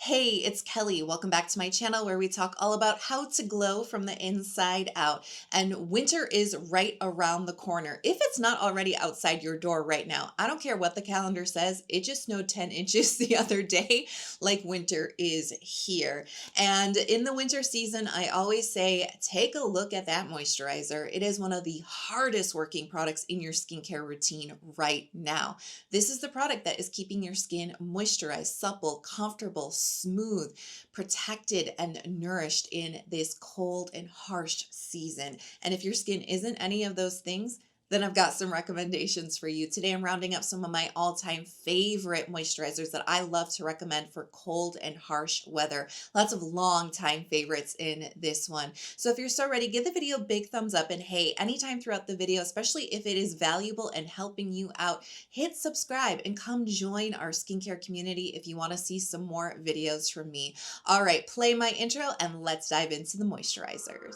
Hey, it's Kelly. Welcome back to my channel where we talk all about how to glow from the inside out. And winter is right around the corner. If it's not already outside your door right now, I don't care what the calendar says. It just snowed 10 inches the other day, like winter is here. And in the winter season, I always say, take a look at that moisturizer. It is one of the hardest working products in your skincare routine right now. This is the product that is keeping your skin moisturized, supple, comfortable, smooth, protected, and nourished in this cold and harsh season. And if your skin isn't any of those things, then I've got some recommendations for you. Today, I'm rounding up some of my all-time favorite moisturizers that I love to recommend for cold and harsh weather. Lots of long-time favorites in this one. So if you're so ready, give the video a big thumbs up. And hey, anytime throughout the video, especially if it is valuable and helping you out, hit subscribe and come join our skincare community if you want to see some more videos from me. All right, play my intro and let's dive into the moisturizers.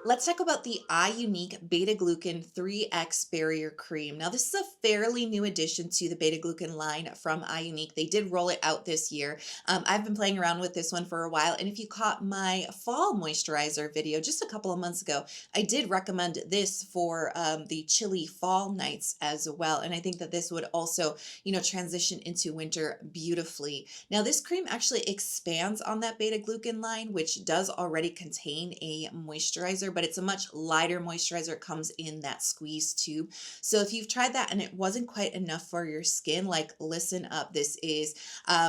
Let's talk about the iUNIK Beta Glucan 3X Barrier Cream. Now, this is a fairly new addition to the Beta Glucan line from iUNIK. They did roll it out this year. I've been playing around with this one for a while, and if you caught my fall moisturizer video just a couple of months ago, I did recommend this for the chilly fall nights as well, and I think that this would also, transition into winter beautifully. Now, this cream actually expands on that Beta Glucan line, which does already contain a moisturizer, but it's a much lighter moisturizer. It comes in that squeeze tube. So if you've tried that and it wasn't quite enough for your skin, like listen up, this is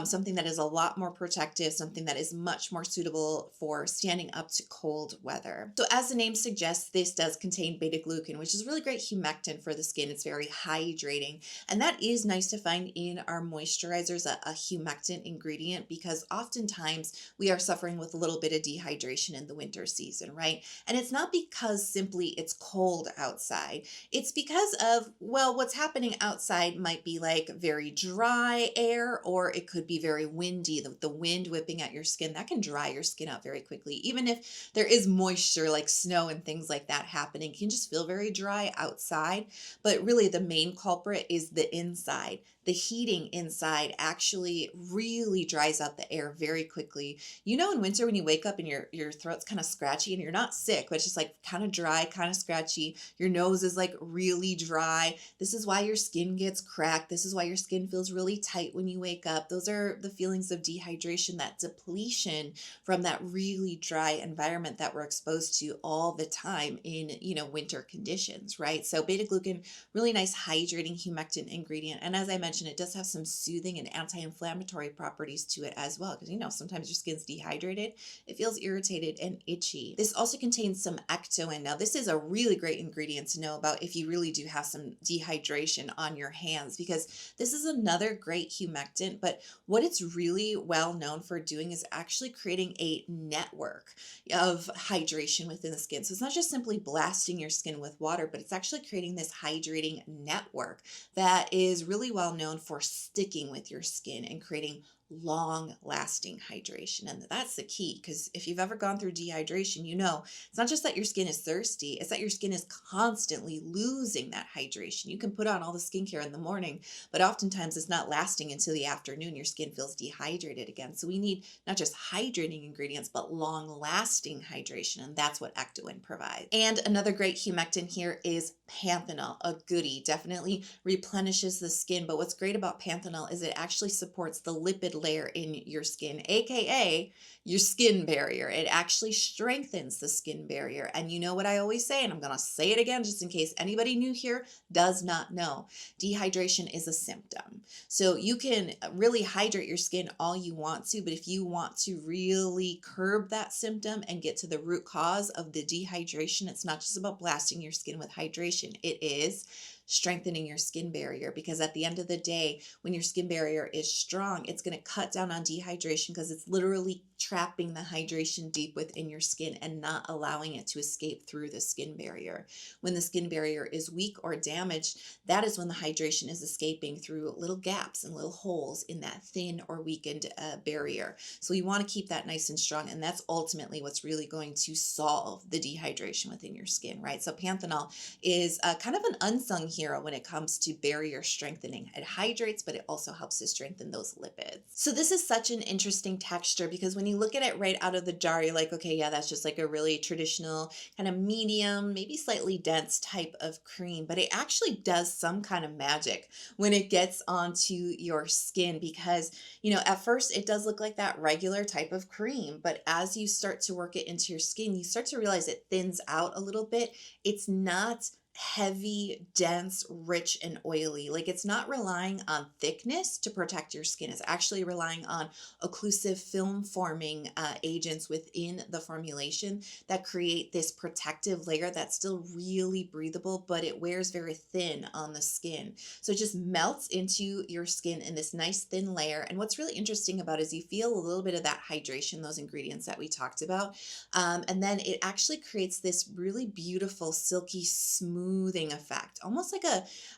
something that is a lot more protective, something that is much more suitable for standing up to cold weather. So as the name suggests, this does contain beta glucan, which is really great humectant for the skin. It's very hydrating. And that is nice to find in our moisturizers, a humectant ingredient, because oftentimes we are suffering with a little bit of dehydration in the winter season, right? And it's not because simply it's cold outside. It's because of, well, what's happening outside might be like very dry air, or it could be very windy. The wind whipping at your skin, that can dry your skin out very quickly. Even if there is moisture like snow and things like that happening, it can just feel very dry outside. But really the main culprit is the inside. The heating inside actually really dries out the air very quickly. You know, in winter when you wake up and your throat's kind of scratchy and you're not sick, but it's just like kind of dry, kind of scratchy. Your nose is like really dry. This is why your skin gets cracked. This is why your skin feels really tight when you wake up. Those are the feelings of dehydration, that depletion from that really dry environment that we're exposed to all the time in, winter conditions, right? So beta glucan, really nice hydrating humectant ingredient. And as I mentioned, it does have some soothing and anti-inflammatory properties to it as well, because sometimes your skin's dehydrated, it feels irritated and itchy. This also contains some ectoin. Now this is a really great ingredient to know about if you really do have some dehydration on your hands, because this is another great humectant, but what it's really well known for doing is actually creating a network of hydration within the skin. So it's not just simply blasting your skin with water, but it's actually creating this hydrating network that is really well known for sticking with your skin and creating long-lasting hydration. And that's the key, because if you've ever gone through dehydration, it's not just that your skin is thirsty, it's that your skin is constantly losing that hydration. You can put on all the skincare in the morning, but oftentimes it's not lasting until the afternoon. Your skin feels dehydrated again. So we need not just hydrating ingredients, but long-lasting hydration, and that's what ectoin provides. And another great humectant here is panthenol, a goodie. Definitely replenishes the skin, but what's great about panthenol is it actually supports the lipid layer in your skin, aka your skin barrier. It actually strengthens the skin barrier. And you know what I always say, and I'm going to say it again just in case anybody new here does not know, dehydration is a symptom. So you can really hydrate your skin all you want to, but if you want to really curb that symptom and get to the root cause of the dehydration, it's not just about blasting your skin with hydration. It is strengthening your skin barrier, because at the end of the day, when your skin barrier is strong, it's going to cut down on dehydration, because it's literally trapping the hydration deep within your skin and not allowing it to escape through the skin barrier. When the skin barrier is weak or damaged, that is when the hydration is escaping through little gaps and little holes in that thin or weakened barrier. So you want to keep that nice and strong, and that's ultimately what's really going to solve the dehydration within your skin, right? So panthenol is kind of an unsung hero when it comes to barrier strengthening. It hydrates, but it also helps to strengthen those lipids. So this is such an interesting texture because when you look at it right out of the jar, you're like, okay, yeah, that's just like a really traditional kind of medium, maybe slightly dense type of cream, but it actually does some kind of magic when it gets onto your skin because, at first it does look like that regular type of cream, but as you start to work it into your skin, you start to realize it thins out a little bit. It's not heavy, dense, rich, and oily. Like it's not relying on thickness to protect your skin. It's actually relying on occlusive film forming agents within the formulation that create this protective layer that's still really breathable, but it wears very thin on the skin. So it just melts into your skin in this nice thin layer. And what's really interesting about it is you feel a little bit of that hydration, those ingredients that we talked about. And then it actually creates this really beautiful, silky, smoothing effect, almost like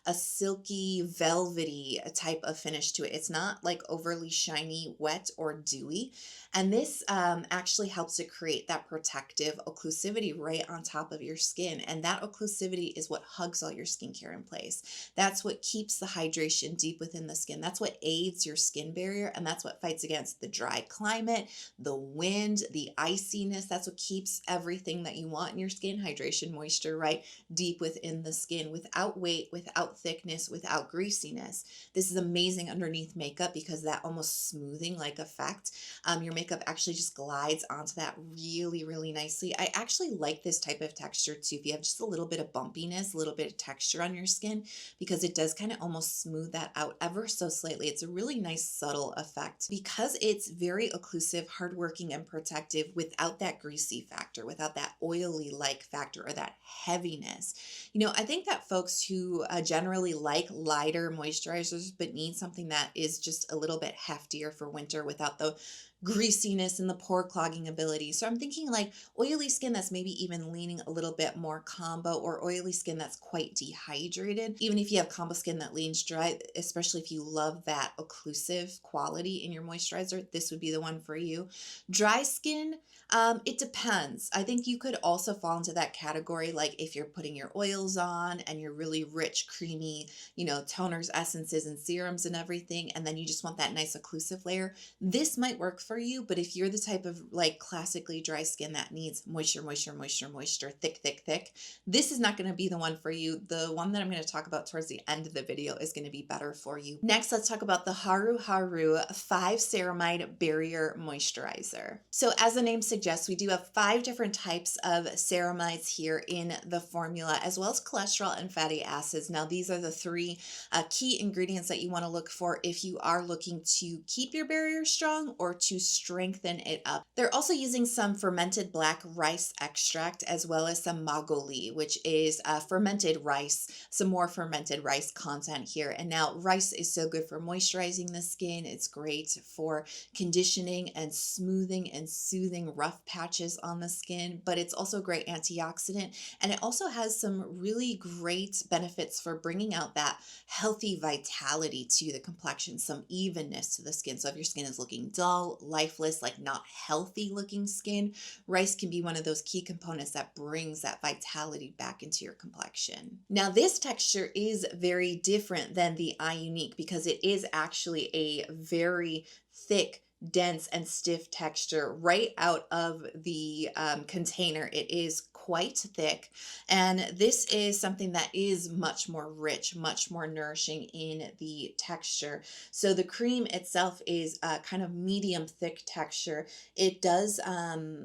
a silky, velvety type of finish to it. It's not like overly shiny, wet, or dewy. And this actually helps to create that protective occlusivity right on top of your skin. And that occlusivity is what hugs all your skincare in place. That's what keeps the hydration deep within the skin. That's what aids your skin barrier. And that's what fights against the dry climate, the wind, the iciness. That's what keeps everything that you want in your skin, hydration, moisture, right, deep within the skin without weight, without thickness, without greasiness. This is amazing underneath makeup because that almost smoothing like effect, your makeup actually just glides onto that really, really nicely. I actually like this type of texture too. If you have just a little bit of bumpiness, a little bit of texture on your skin, because it does kind of almost smooth that out ever so slightly. It's a really nice subtle effect because it's very occlusive, hardworking, and protective without that greasy factor, without that oily like factor or that heaviness. I think that folks who generally like lighter moisturizers but need something that is just a little bit heftier for winter without the greasiness and the pore clogging ability. So I'm thinking like oily skin that's maybe even leaning a little bit more combo, or oily skin that's quite dehydrated. Even if you have combo skin that leans dry, especially if you love that occlusive quality in your moisturizer, this would be the one for you. Dry skin, it depends. I think you could also fall into that category, like if you're putting your oils on and you're really rich, creamy, toners, essences, and serums and everything, and then you just want that nice occlusive layer. This might work for you, but if you're the type of like classically dry skin that needs moisture, moisture, moisture, moisture, thick, thick, thick, this is not going to be the one for you. The one that I'm going to talk about towards the end of the video is going to be better for you. Next, let's talk about the Haruharu 5 Ceramide Barrier Moisturizer. So as the name suggests, we do have 5 different types of ceramides here in the formula, as well as cholesterol and fatty acids. Now, these are the 3 key ingredients that you want to look for if you are looking to keep your barrier strong or to strengthen it up. They're also using some fermented black rice extract as well as some magoli, which is fermented rice, some more fermented rice content here. And now rice is so good for moisturizing the skin. It's great for conditioning and smoothing and soothing rough patches on the skin, but it's also a great antioxidant. And it also has some really great benefits for bringing out that healthy vitality to the complexion, some evenness to the skin. So if your skin is looking dull, lifeless, like not healthy looking skin, rice can be one of those key components that brings that vitality back into your complexion. Now, this texture is very different than the iUNIK because it is actually a very thick, dense, and stiff texture right out of the container. It is quite thick, and this is something that is much more rich, much more nourishing in the texture. So the cream itself is a kind of medium thick texture. It does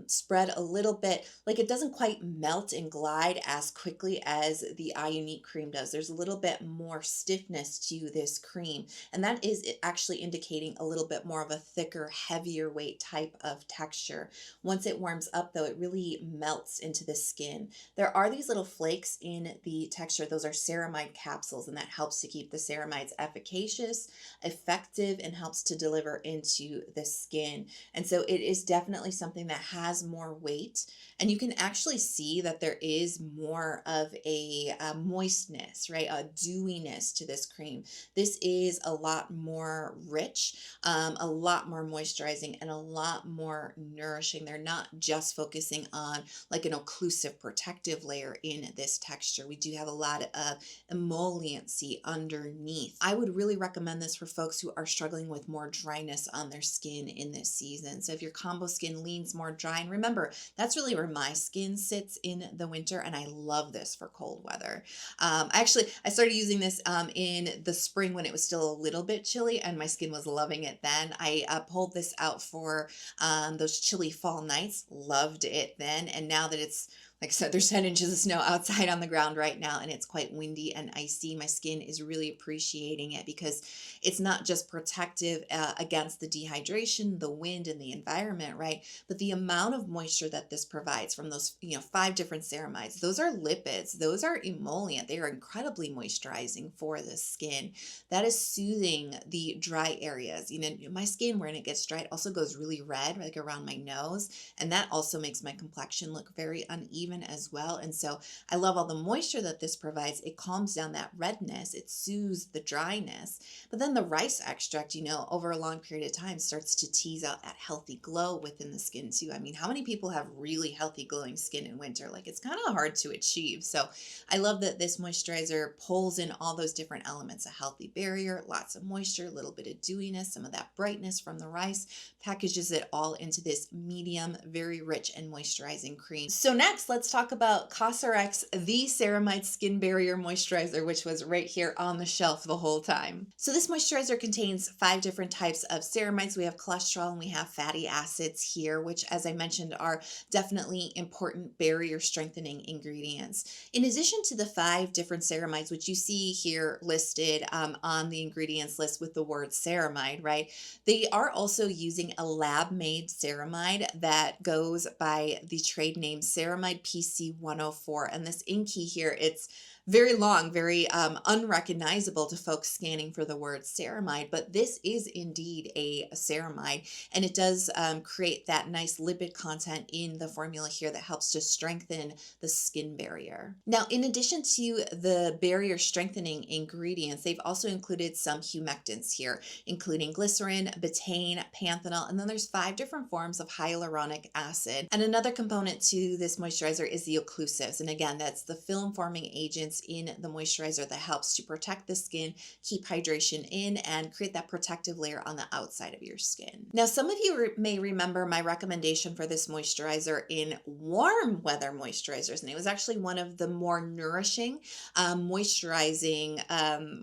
spread a little bit, like it doesn't quite melt and glide as quickly as the iUNIK cream does. There's a little bit more stiffness to this cream, and that is actually indicating a little bit more of a thicker, heavier weight type of texture. Once it warms up though, it really melts into the skin. There are these little flakes in the texture. Those are ceramide capsules, and that helps to keep the ceramides efficacious, effective, and helps to deliver into the skin. And so it is definitely something that has more weight, and you can actually see that there is more of a moistness, right? A dewiness to this cream. This is a lot more rich, a lot more moisturizing and a lot more nourishing. They're not just focusing on like an occlusive protective layer in this texture. We do have a lot of emolliency underneath. I would really recommend this for folks who are struggling with more dryness on their skin in this season. So if your combo skin leans more dry, and remember, that's really where my skin sits in the winter, and I love this for cold weather. I started using this in the spring when it was still a little bit chilly, and my skin was loving it then. I pulled this out for those chilly fall nights, loved it then, and now that it's, like I said, there's 10 inches of snow outside on the ground right now, and it's quite windy and icy. My skin is really appreciating it because it's not just protective against the dehydration, the wind, and the environment, right? But the amount of moisture that this provides from those, 5 different ceramides, those are lipids, those are emollient. They are incredibly moisturizing for the skin. That is soothing the dry areas. My skin, when it gets dry, it also goes really red, like around my nose, and that also makes my complexion look very uneven as well. And so I love all the moisture that this provides. It calms down that redness, it soothes the dryness. But then the rice extract, over a long period of time starts to tease out that healthy glow within the skin too. I mean, how many people have really healthy glowing skin in winter? Like, it's kind of hard to achieve. So I love that this moisturizer pulls in all those different elements: a healthy barrier, lots of moisture, a little bit of dewiness, some of that brightness from the rice, packages it all into this medium, very rich and moisturizing cream. So next, let's talk about Cosrx, the Ceramide Skin Barrier Moisturizer, which was right here on the shelf the whole time. So this moisturizer contains 5 different types of ceramides. We have cholesterol and we have fatty acids here, which, as I mentioned, are definitely important barrier strengthening ingredients. In addition to the 5 different ceramides, which you see here listed on the ingredients list with the word ceramide, right? They are also using a lab-made ceramide that goes by the trade name Ceramide PC104. And this inky here, it's very long, very unrecognizable to folks scanning for the word ceramide, but this is indeed a ceramide, and it does create that nice lipid content in the formula here that helps to strengthen the skin barrier. Now, in addition to the barrier strengthening ingredients, they've also included some humectants here, including glycerin, betaine, panthenol, and then there's 5 different forms of hyaluronic acid. And another component to this moisturizer is the occlusives, and again, that's the film forming agents in the moisturizer that helps to protect the skin, keep hydration in, and create that protective layer on the outside of your skin. Now, some of you may remember my recommendation for this moisturizer in warm weather moisturizers, and it was actually one of the more nourishing moisturizing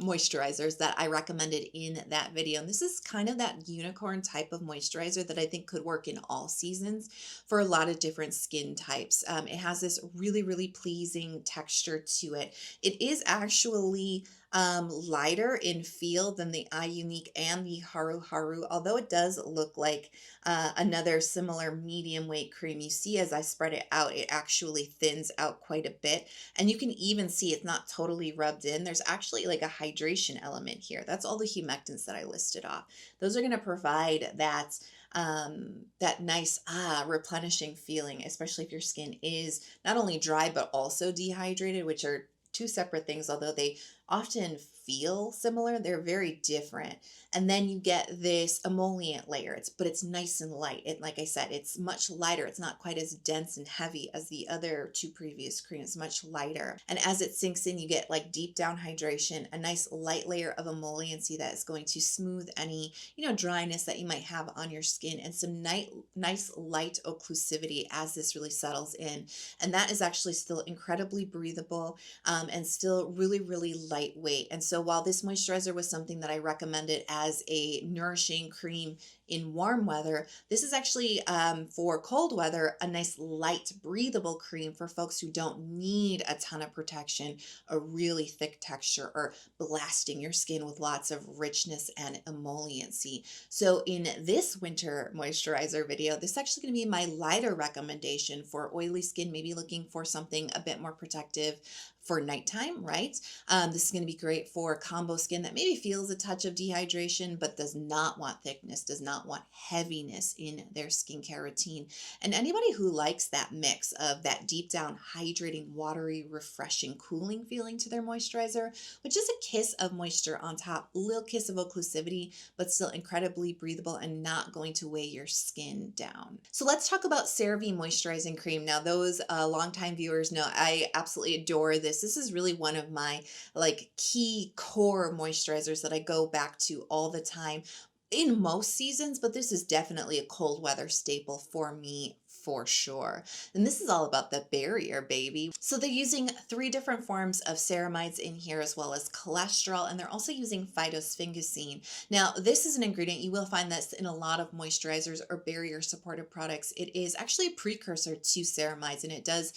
moisturizers that I recommended in that video. And this is kind of that unicorn type of moisturizer that I think could work in all seasons for a lot of different skin types. It has this really, really pleasing texture to it. It is actually lighter in feel than the iUNIK and the Haruharu, although it does look like another similar medium weight cream. You see, as I spread it out, it actually thins out quite a bit, and you can even see it's not totally rubbed in. There's actually like a hydration element here. That's all the humectants that I listed off. Those are going to provide that that nice replenishing feeling, especially if your skin is not only dry but also dehydrated, which are 2 separate things, although they often feel similar, they're very different. And then you get this emollient layer, but it's nice and light. Like I said, it's much lighter. It's not quite as dense and heavy as the other 2 previous creams, much lighter. And as it sinks in, you get like deep down hydration, a nice light layer of emolliency that is going to smooth any, dryness that you might have on your skin, and some nice light occlusivity as this really settles in. And that is actually still incredibly breathable and still really, really lightweight. And so while this moisturizer was something that I recommended as a nourishing cream in warm weather, this is actually for cold weather, a nice light breathable cream for folks who don't need a ton of protection, a really thick texture, or blasting your skin with lots of richness and emolliency. So in this winter moisturizer video, this is actually going to be my lighter recommendation for oily skin, maybe looking for something a bit more protective for nighttime, right? This is going to be great for combo skin that maybe feels a touch of dehydration, but does not want thickness, does not want heaviness in their skincare routine. And anybody who likes that mix of that deep down, hydrating, watery, refreshing, cooling feeling to their moisturizer, which is a kiss of moisture on top, a little kiss of occlusivity, but still incredibly breathable and not going to weigh your skin down. So let's talk about CeraVe Moisturizing Cream. Now, those longtime viewers know I absolutely adore this. This is really one of my like key core moisturizers that I go back to all the time in most seasons, but this is definitely a cold weather staple for me for sure. And this is all about the barrier, baby. So they're using 3 different forms of ceramides in here as well as cholesterol, and they're also using phytosphingosine. Now, this is an ingredient you will find that's in a lot of moisturizers or barrier supportive products. It is actually a precursor to ceramides, and it does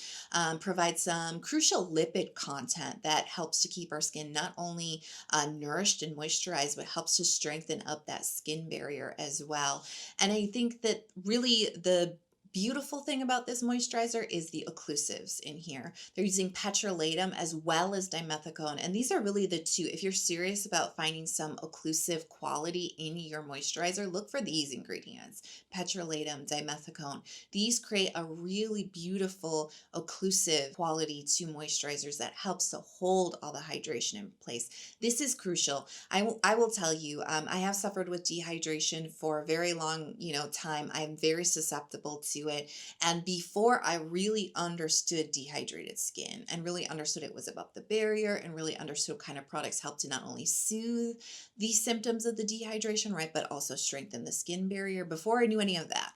provide some crucial lipid content that helps to keep our skin not only nourished and moisturized, but helps to strengthen up that skin barrier as well. And I think that really the beautiful thing about this moisturizer is the occlusives in here. They're using petrolatum as well as dimethicone, and these are really the two. If you're serious about finding some occlusive quality in your moisturizer, look for these ingredients: petrolatum, dimethicone. These create a really beautiful occlusive quality to moisturizers that helps to hold all the hydration in place. This is crucial. I will tell you, I have suffered with dehydration for a very long, time. I'm very susceptible to it. And before I really understood dehydrated skin and really understood it was about the barrier and really understood what kind of products help to not only soothe the symptoms of the dehydration, right, but also strengthen the skin barrier. Before I knew any of that,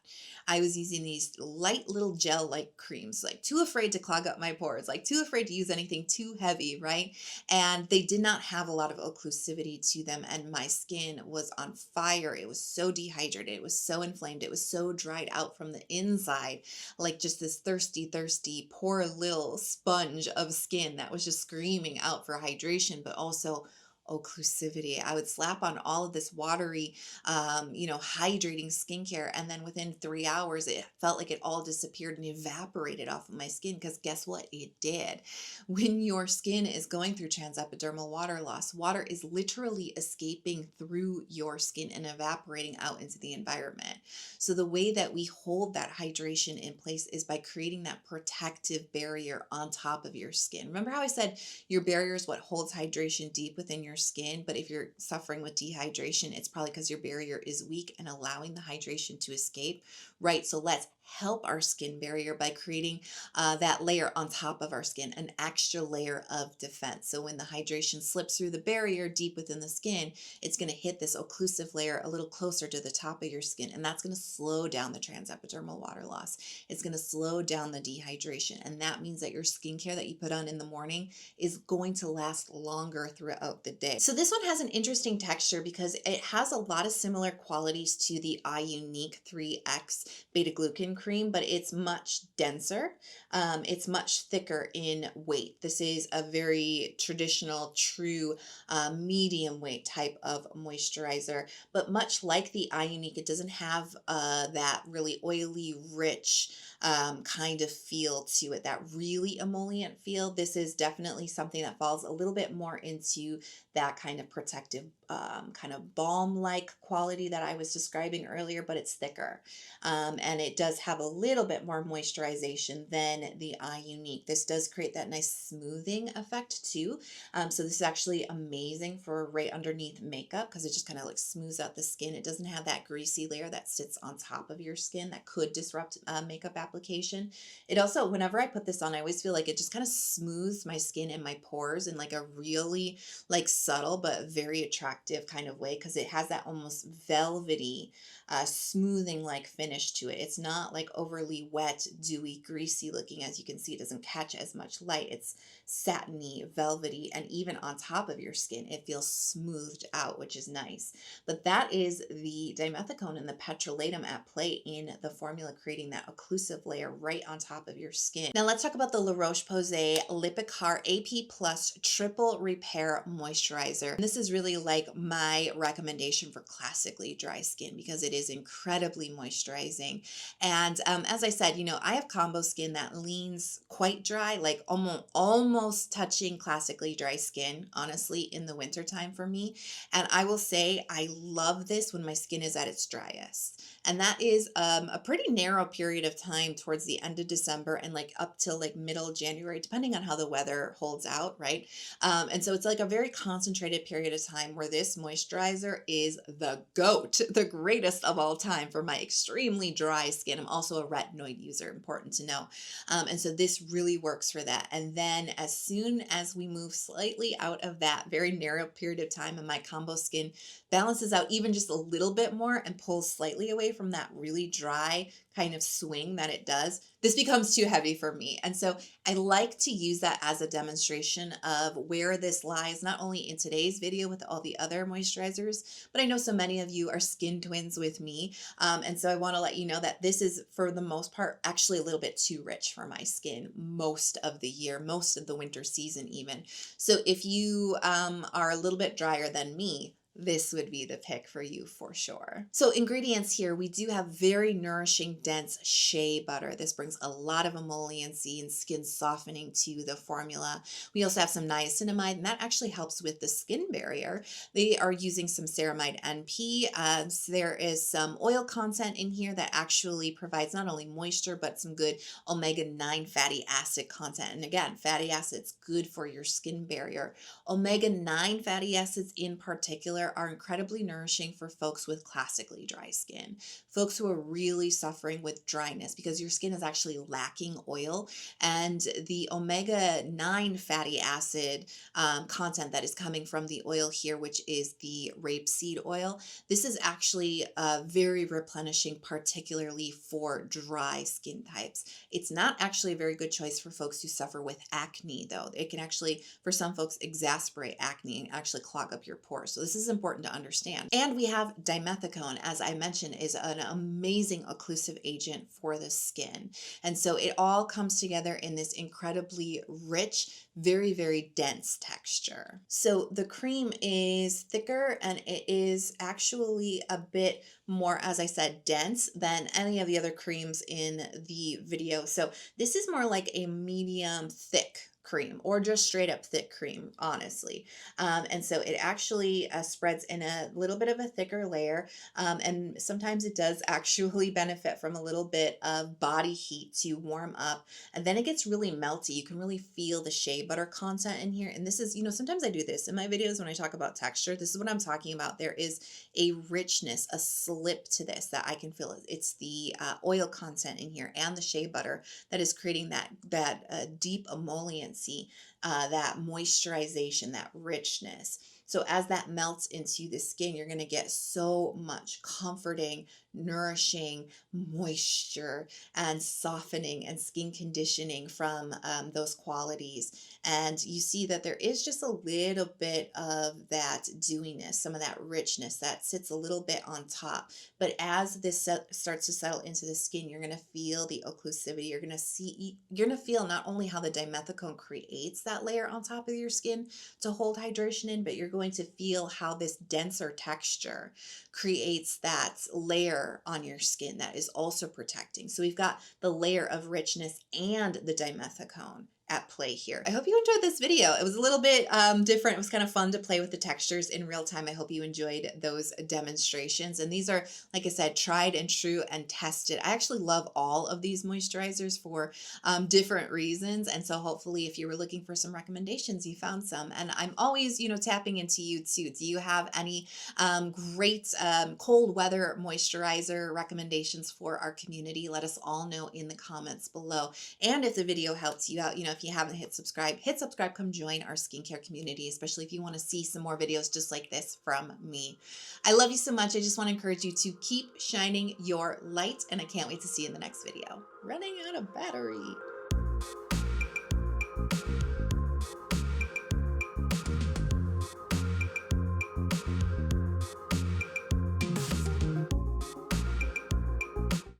I was using these light little gel-like creams, like too afraid to clog up my pores, like too afraid to use anything too heavy, right? And they did not have a lot of occlusivity to them, and my skin was on fire. It was so dehydrated, it was so inflamed, it was so dried out from the inside, like just this thirsty, poor little sponge of skin that was just screaming out for hydration, but also occlusivity. I would slap on all of this watery, hydrating skincare, and then within 3 hours, it felt like it all disappeared and evaporated off of my skin. Because guess what? It did. When your skin is going through transepidermal water loss, water is literally escaping through your skin and evaporating out into the environment. So the way that we hold that hydration in place is by creating that protective barrier on top of your skin. Remember how I said your barrier is what holds hydration deep within your skin, but if you're suffering with dehydration, it's probably because your barrier is weak and allowing the hydration to escape, right? So let's help our skin barrier by creating that layer on top of our skin, an extra layer of defense. So when the hydration slips through the barrier deep within the skin, it's going to hit this occlusive layer a little closer to the top of your skin, and that's going to slow down the transepidermal water loss. It's going to slow down the dehydration, and that means that your skincare that you put on in the morning is going to last longer throughout the day. So this one has an interesting texture because it has a lot of similar qualities to the iUNIK 3X beta glucan cream, but it's much denser. It's much thicker in weight. This is a very traditional, true medium weight type of moisturizer, but much like the iUNIK, it doesn't have that really oily, rich kind of feel to it, that really emollient feel. This is definitely something that falls a little bit more into that kind of protective, kind of balm-like quality that I was describing earlier, but it's thicker. And it does have a little bit more moisturization than the iUNIK. This does create that nice smoothing effect too. So this is actually amazing for right underneath makeup because it just kind of like smooths out the skin. It doesn't have that greasy layer that sits on top of your skin that could disrupt makeup application. It also, whenever I put this on, I always feel like it just kind of smooths my skin and my pores in like a really like subtle but very attractive kind of way because it has that almost velvety smoothing like finish to it. It's not like overly wet, dewy, greasy looking. As you can see, it doesn't catch as much light. It's satiny, velvety, and even on top of your skin, it feels smoothed out, which is nice. But that is the dimethicone and the petrolatum at play in the formula, creating that occlusive layer right on top of your skin. Now let's talk about the La Roche-Posay Lipikar AP Plus Triple Repair Moisturizer. Moisturizer. And this is really like my recommendation for classically dry skin because it is incredibly moisturizing. And as I said, I have combo skin that leans quite dry, like almost touching classically dry skin, honestly, in the wintertime for me. And I will say I love this when my skin is at its driest. And that is a pretty narrow period of time towards the end of December and like up till like middle January, depending on how the weather holds out, right? And so it's like a very concentrated period of time where this moisturizer is the GOAT, the greatest of all time for my extremely dry skin. I'm also a retinoid user, important to know. And so this really works for that. And then as soon as we move slightly out of that very narrow period of time and my combo skin balances out even just a little bit more and pulls slightly away from that really dry kind of swing that it does, this becomes too heavy for me. And so I like to use that as a demonstration of where this lies, not only in today's video with all the other moisturizers, but I know so many of you are skin twins with me. And so I want to let you know that this is, for the most part, actually a little bit too rich for my skin most of the year, most of the winter season even. So if you are a little bit drier than me, this would be the pick for you for sure. So ingredients here, we do have very nourishing, dense shea butter. This brings a lot of emolliency and skin softening to the formula. We also have some niacinamide, and that actually helps with the skin barrier. They are using some Ceramide NP. So there is some oil content in here that actually provides not only moisture, but some good omega-9 fatty acid content. And again, fatty acids, good for your skin barrier. Omega-9 fatty acids in particular are incredibly nourishing for folks with classically dry skin, folks who are really suffering with dryness because your skin is actually lacking oil, and the omega-9 fatty acid content that is coming from the oil here, which is the rapeseed oil, this is actually very replenishing, particularly for dry skin types. It's not actually a very good choice for folks who suffer with acne, though. It can actually, for some folks, exacerbate acne and actually clog up your pores. So this is important to understand. And we have dimethicone, as I mentioned, is an amazing occlusive agent for the skin. And so it all comes together in this incredibly rich, very, very dense texture. So the cream is thicker and it is actually a bit more, as I said, dense than any of the other creams in the video. So this is more like a medium thick cream or just straight up thick cream, honestly. And so it actually spreads in a little bit of a thicker layer. And sometimes it does actually benefit from a little bit of body heat to warm up. And then it gets really melty. You can really feel the shea butter content in here. And this is, sometimes I do this in my videos when I talk about texture. This is what I'm talking about. There is a richness, a slip to this that I can feel. It's the oil content in here and the shea butter that is creating that deep emollient, that moisturization, that richness. So as that melts into the skin, you're going to get so much comforting, nourishing moisture and softening and skin conditioning from those qualities. And you see that there is just a little bit of that dewiness, some of that richness that sits a little bit on top. But as this starts to settle into the skin, you're going to feel the occlusivity. You're going to feel not only how the dimethicone creates that layer on top of your skin to hold hydration in, but you're going to feel how this denser texture creates that layer on your skin that is also protecting. So we've got the layer of richness and the dimethicone at play here. I hope you enjoyed this video. It was a little bit different. It was kind of fun to play with the textures in real time. I hope you enjoyed those demonstrations. And these are, like I said, tried and true and tested. I actually love all of these moisturizers for different reasons. And so hopefully if you were looking for some recommendations, you found some. And I'm always, tapping into you too. Do you have any great cold weather moisturizer recommendations for our community? Let us all know in the comments below. And if the video helps you out, if you haven't hit subscribe, come join our skincare community, especially if you want to see some more videos just like this from me. I love you so much. I just want to encourage you to keep shining your light, and I can't wait to see you in the next video. Running out of battery.